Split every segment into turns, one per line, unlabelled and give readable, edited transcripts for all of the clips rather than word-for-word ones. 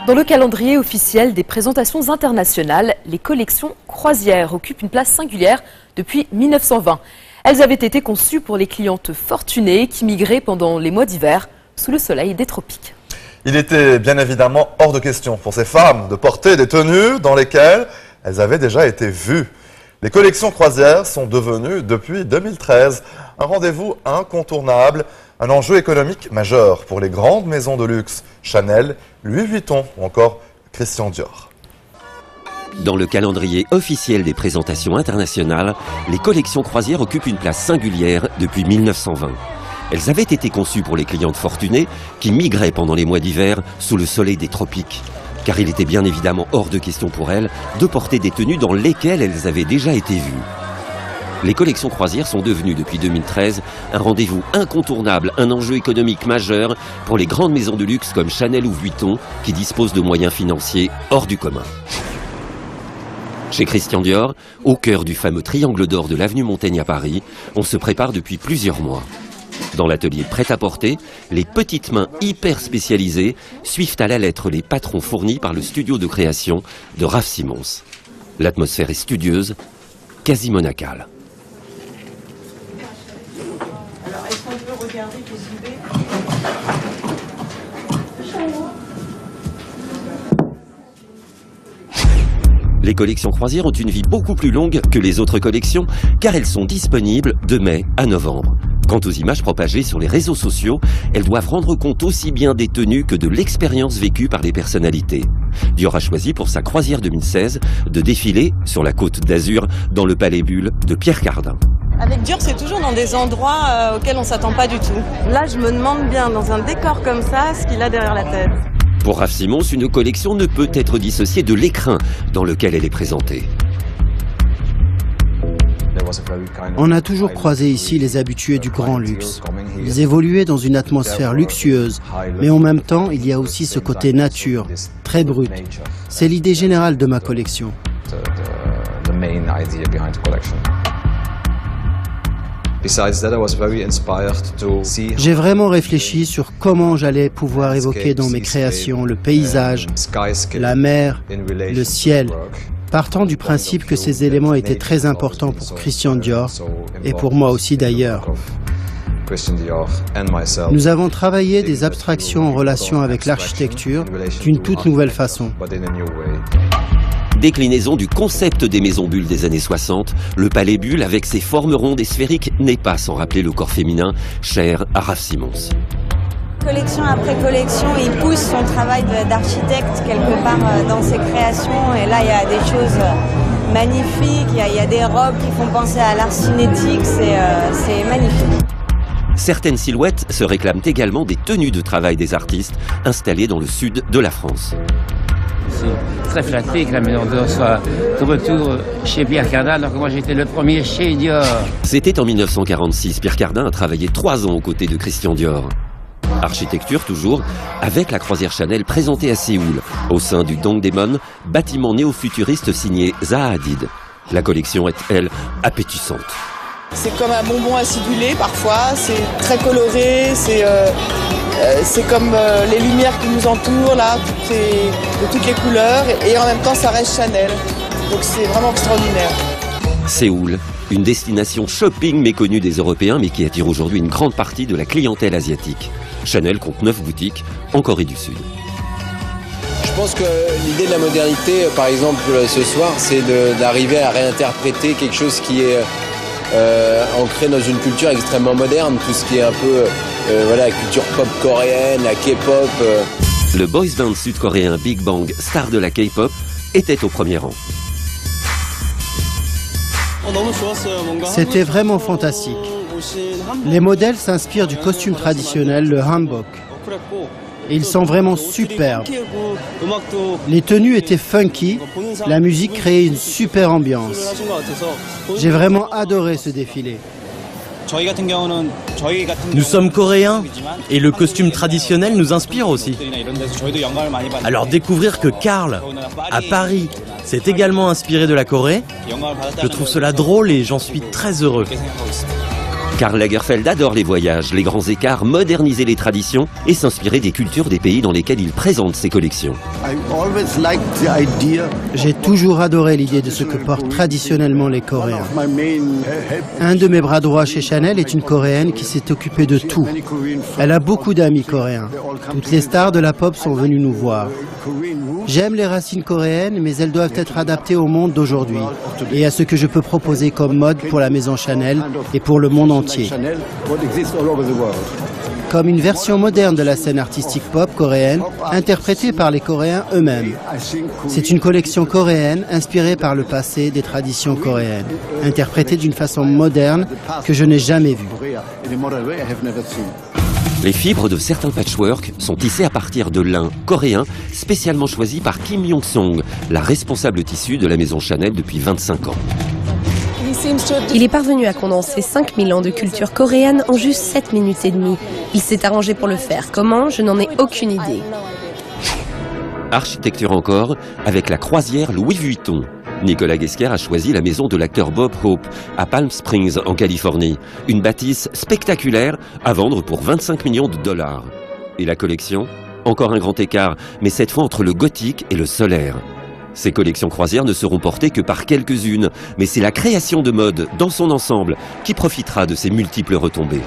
Dans le calendrier officiel des présentations internationales, les collections croisières occupent une place singulière depuis 1920. Elles avaient été conçues pour les clientes fortunées qui migraient pendant les mois d'hiver sous le soleil des tropiques.
Il était bien évidemment hors de question pour ces femmes de porter des tenues dans lesquelles elles avaient déjà été vues. Les collections croisières sont devenues, depuis 2013, un rendez-vous incontournable, un enjeu économique majeur pour les grandes maisons de luxe, Chanel, Louis Vuitton ou encore Christian Dior.
Dans le calendrier officiel des présentations internationales, les collections croisières occupent une place singulière depuis 1920. Elles avaient été conçues pour les clientes fortunées qui migraient pendant les mois d'hiver sous le soleil des tropiques. Car il était bien évidemment hors de question pour elles de porter des tenues dans lesquelles elles avaient déjà été vues. Les collections croisières sont devenues depuis 2013 un rendez-vous incontournable, un enjeu économique majeur pour les grandes maisons de luxe comme Chanel ou Vuitton qui disposent de moyens financiers hors du commun. Chez Christian Dior, au cœur du fameux triangle d'or de l'avenue Montaigne à Paris, on se prépare depuis plusieurs mois. Dans l'atelier prêt-à-porter, les petites mains hyper spécialisées suivent à la lettre les patrons fournis par le studio de création de Raf Simons. L'atmosphère est studieuse, quasi monacale.
Alors, est-ce qu'on peut regarder que j'y vais ?
Les collections croisières ont une vie beaucoup plus longue que les autres collections car elles sont disponibles de mai à novembre. Quant aux images propagées sur les réseaux sociaux, elles doivent rendre compte aussi bien des tenues que de l'expérience vécue par les personnalités. Dior a choisi pour sa croisière 2016 de défiler sur la Côte d'Azur dans le Palais Bulle de Pierre Cardin.
Avec Dior, c'est toujours dans des endroits auxquels on ne s'attend pas du tout. Là, je me demande bien, dans un décor comme ça, ce qu'il a derrière la tête.
Pour Raf Simons, une collection ne peut être dissociée de l'écrin dans lequel elle est présentée.
On a toujours croisé ici les habitués du grand luxe. Ils évoluaient dans une atmosphère luxueuse, mais en même temps, il y a aussi ce côté nature, très brut. C'est l'idée générale de ma collection. J'ai vraiment réfléchi sur comment j'allais pouvoir évoquer dans mes créations le paysage, la mer, le ciel, partant du principe que ces éléments étaient très importants pour Christian Dior et pour moi aussi d'ailleurs. Nous avons travaillé des abstractions en relation avec l'architecture d'une toute nouvelle façon.
Déclinaison du concept des maisons bulles des années 60, le Palais Bulle, avec ses formes rondes et sphériques, n'est pas sans rappeler le corps féminin, cher à Raf Simons.
Collection après collection, il pousse son travail d'architecte quelque part dans ses créations. Et là, il y a des choses magnifiques, il y a des robes qui font penser à l'art cinétique, c'est magnifique.
Certaines silhouettes se réclament également des tenues de travail des artistes installés dans le sud de la France.
Je suis très flatté que la maison Dior soit de retour chez Pierre Cardin, alors que moi j'étais le premier chez Dior.
C'était en 1946. Pierre Cardin a travaillé 3 ans aux côtés de Christian Dior. Architecture toujours, avec la croisière Chanel présentée à Séoul, au sein du Dongdaemun, bâtiment néo-futuriste signé Zaha Hadid. La collection est, elle, appétissante.
C'est comme un bonbon acidulé parfois, c'est très coloré, c'est comme les lumières qui nous entourent là, de toutes les couleurs, et en même temps ça reste Chanel. Donc c'est vraiment extraordinaire.
Séoul, une destination shopping méconnue des Européens mais qui attire aujourd'hui une grande partie de la clientèle asiatique. Chanel compte 9 boutiques en Corée du Sud.
Je pense que l'idée de la modernité, par exemple ce soir, c'est d'arriver à réinterpréter quelque chose qui est ancré dans une culture extrêmement moderne, tout ce qui est un peu voilà, la culture pop coréenne, la K-pop.
Le boys band sud-coréen Big Bang, star de la K-pop, était au premier rang.
C'était vraiment fantastique. Les modèles s'inspirent du costume traditionnel, le hanbok. Et ils sont vraiment superbes. Les tenues étaient funky, la musique créait une super ambiance. J'ai vraiment adoré ce défilé.
Nous sommes coréens et le costume traditionnel nous inspire aussi. Alors découvrir que Karl, à Paris, s'est également inspiré de la Corée, je trouve cela drôle et j'en suis très heureux.
Karl Lagerfeld adore les voyages, les grands écarts, moderniser les traditions et s'inspirer des cultures des pays dans lesquels il présente ses collections.
J'ai toujours adoré l'idée de ce que portent traditionnellement les Coréens. Un de mes bras droits chez Chanel est une Coréenne qui s'est occupée de tout. Elle a beaucoup d'amis coréens. Toutes les stars de la pop sont venues nous voir. J'aime les racines coréennes, mais elles doivent être adaptées au monde d'aujourd'hui et à ce que je peux proposer comme mode pour la maison Chanel et pour le monde entier. Comme une version moderne de la scène artistique pop coréenne, interprétée par les Coréens eux-mêmes. C'est une collection coréenne inspirée par le passé des traditions coréennes, interprétée d'une façon moderne que je n'ai jamais vue.
Les fibres de certains patchwork sont tissées à partir de lin coréen spécialement choisi par Kim Yong-song, la responsable tissu de la maison Chanel depuis 25 ans.
Il est parvenu à condenser 5000 ans de culture coréenne en juste 7 minutes et demie. Il s'est arrangé pour le faire. Comment? Je n'en ai aucune idée.
Architecture encore, avec la croisière Louis Vuitton. Nicolas Ghesquière a choisi la maison de l'acteur Bob Hope à Palm Springs, en Californie. Une bâtisse spectaculaire à vendre pour 25 millions de dollars. Et la collection? Encore un grand écart, mais cette fois entre le gothique et le solaire. Ces collections croisières ne seront portées que par quelques-unes, mais c'est la création de mode dans son ensemble qui profitera de ces multiples retombées.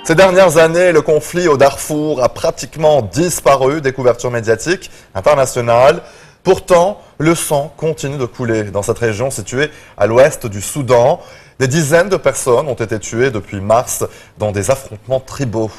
Ces dernières années, le conflit au Darfour a pratiquement disparu des couvertures médiatiques internationales. Pourtant, le sang continue de couler dans cette région située à l'ouest du Soudan. Des dizaines de personnes ont été tuées depuis mars dans des affrontements tribaux.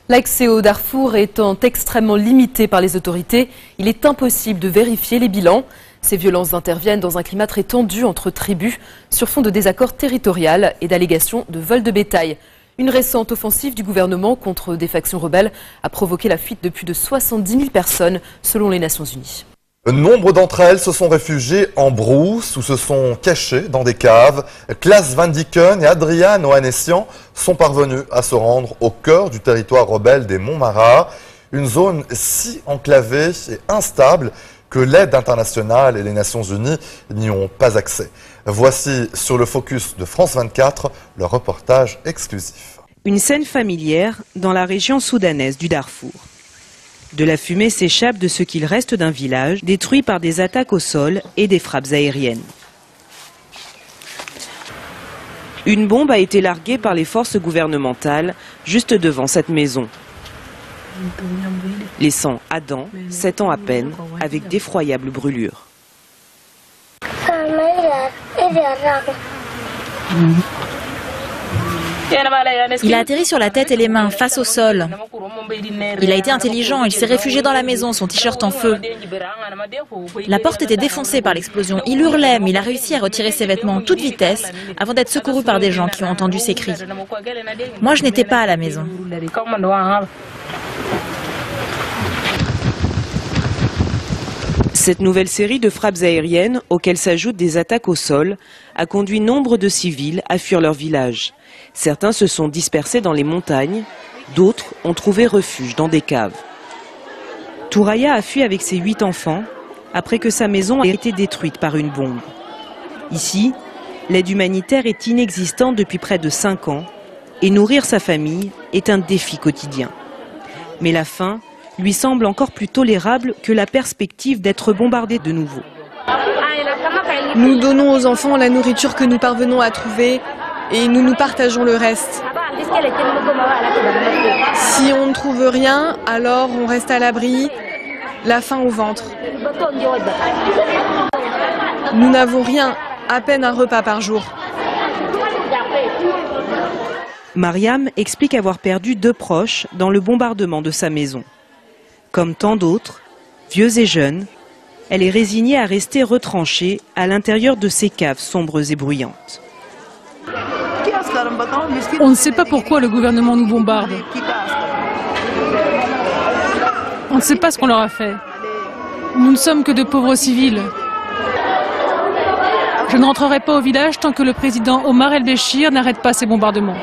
L'accès au Darfour étant extrêmement limité par les autorités, il est impossible de vérifier les bilans. Ces violences interviennent dans un climat très tendu entre tribus sur fond de désaccords territoriaux et d'allégations de vol de bétail. Une récente offensive du gouvernement contre des factions rebelles a provoqué la fuite de plus de 70 000 personnes selon les Nations Unies.
Nombre d'entre elles se sont réfugiées en brousse ou se sont cachées dans des caves. Klaas Van Dieken et Adriaan Ohanessian sont parvenus à se rendre au cœur du territoire rebelle des Monts Mara, une zone si enclavée et instable que l'aide internationale et les Nations Unies n'y ont pas accès. Voici sur le focus de France 24 le reportage exclusif.
Une scène familière dans la région soudanaise du Darfour. De la fumée s'échappe de ce qu'il reste d'un village détruit par des attaques au sol et des frappes aériennes. Une bombe a été larguée par les forces gouvernementales juste devant cette maison, laissant Adam, 7 ans à peine, avec d'effroyables brûlures.
Il a atterri sur la tête et les mains, face au sol. Il a été intelligent, il s'est réfugié dans la maison, son t-shirt en feu. La porte était défoncée par l'explosion. Il hurlait, mais il a réussi à retirer ses vêtements en toute vitesse avant d'être secouru par des gens qui ont entendu ses cris. Moi, je n'étais pas à la maison.
Cette nouvelle série de frappes aériennes, auxquelles s'ajoutent des attaques au sol, a conduit nombre de civils à fuir leur village. Certains se sont dispersés dans les montagnes, d'autres ont trouvé refuge dans des caves. Touraya a fui avec ses 8 enfants après que sa maison a été détruite par une bombe. Ici, l'aide humanitaire est inexistante depuis près de 5 ans et nourrir sa famille est un défi quotidien. Mais la faim lui semble encore plus tolérable que la perspective d'être bombardé de nouveau.
Nous donnons aux enfants la nourriture que nous parvenons à trouver et nous partageons le reste. Si on ne trouve rien, alors on reste à l'abri, la faim au ventre. Nous n'avons rien, à peine un repas par jour.
Mariam explique avoir perdu 2 proches dans le bombardement de sa maison. Comme tant d'autres, vieux et jeunes, elle est résignée à rester retranchée à l'intérieur de ces caves sombres et bruyantes.
On ne sait pas pourquoi le gouvernement nous bombarde. On ne sait pas ce qu'on leur a fait. Nous ne sommes que de pauvres civils. Je ne rentrerai pas au village tant que le président Omar el-Béchir n'arrête pas ces bombardements.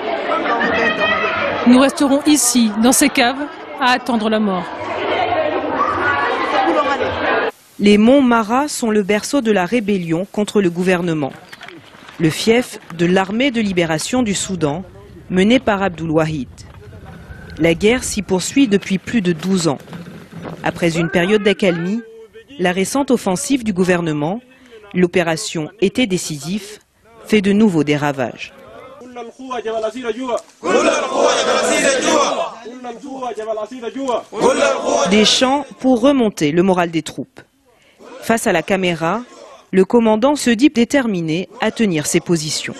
Nous resterons ici, dans ces caves, à attendre la mort.
Les monts Mara sont le berceau de la rébellion contre le gouvernement. Le fief de l'armée de libération du Soudan, menée par Abdul Wahid. La guerre s'y poursuit depuis plus de 12 ans. Après une période d'accalmie, la récente offensive du gouvernement, l'opération Été décisif, fait de nouveau des ravages. Des chants pour remonter le moral des troupes. Face à la caméra, le commandant se dit déterminé à tenir ses positions.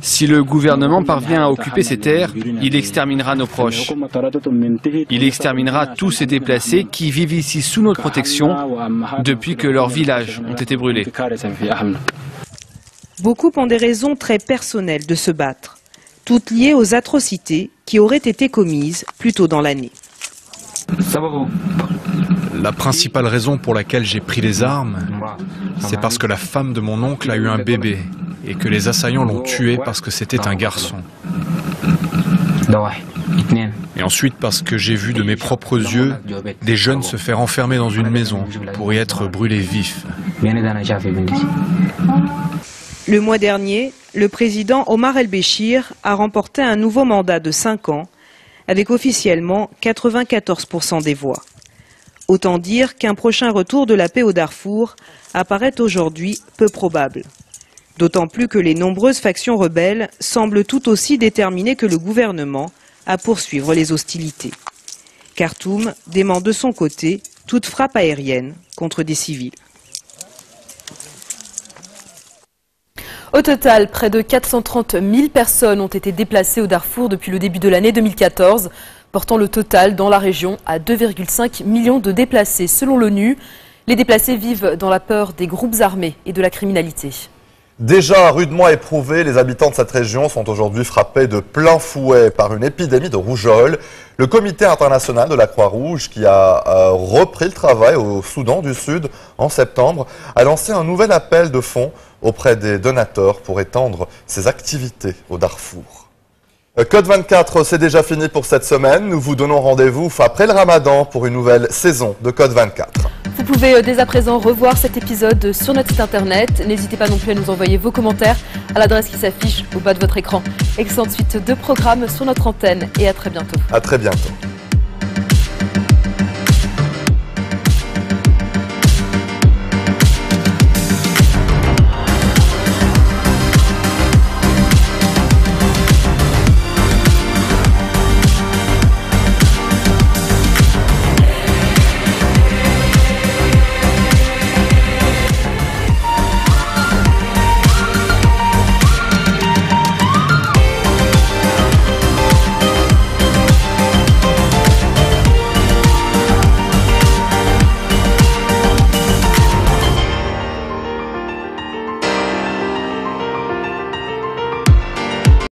Si le gouvernement parvient à occuper ces terres, il exterminera nos proches. Il exterminera tous ces déplacés qui vivent ici sous notre protection depuis que leurs villages ont été brûlés.
Beaucoup ont des raisons très personnelles de se battre, toutes liées aux atrocités qui auraient été commises plus tôt dans l'année.
La principale raison pour laquelle j'ai pris les armes, c'est parce que la femme de mon oncle a eu un bébé et que les assaillants l'ont tué parce que c'était un garçon. Et ensuite parce que j'ai vu de mes propres yeux des jeunes se faire enfermer dans une maison pour y être brûlés vifs.
Le mois dernier, le président Omar el-Béchir a remporté un nouveau mandat de 5 ans avec officiellement 94% des voix. Autant dire qu'un prochain retour de la paix au Darfour apparaît aujourd'hui peu probable. D'autant plus que les nombreuses factions rebelles semblent tout aussi déterminées que le gouvernement à poursuivre les hostilités. Khartoum dément de son côté toute frappe aérienne contre des civils.
Au total, près de 430 000 personnes ont été déplacées au Darfour depuis le début de l'année 2014, portant le total dans la région à 2,5 millions de déplacés. Selon l'ONU, les déplacés vivent dans la peur des groupes armés et de la criminalité.
Déjà rudement éprouvés, les habitants de cette région sont aujourd'hui frappés de plein fouet par une épidémie de rougeole. Le comité international de la Croix-Rouge, qui a repris le travail au Soudan du Sud en septembre, a lancé un nouvel appel de fonds auprès des donateurs pour étendre ses activités au Darfour. Code 24, c'est déjà fini pour cette semaine. Nous vous donnons rendez-vous après le Ramadan pour une nouvelle saison de Code 24.
Vous pouvez dès à présent revoir cet épisode sur notre site internet. N'hésitez pas non plus à nous envoyer vos commentaires à l'adresse qui s'affiche au bas de votre écran. Excellente suite de programmes sur notre antenne et à très bientôt.
À très bientôt.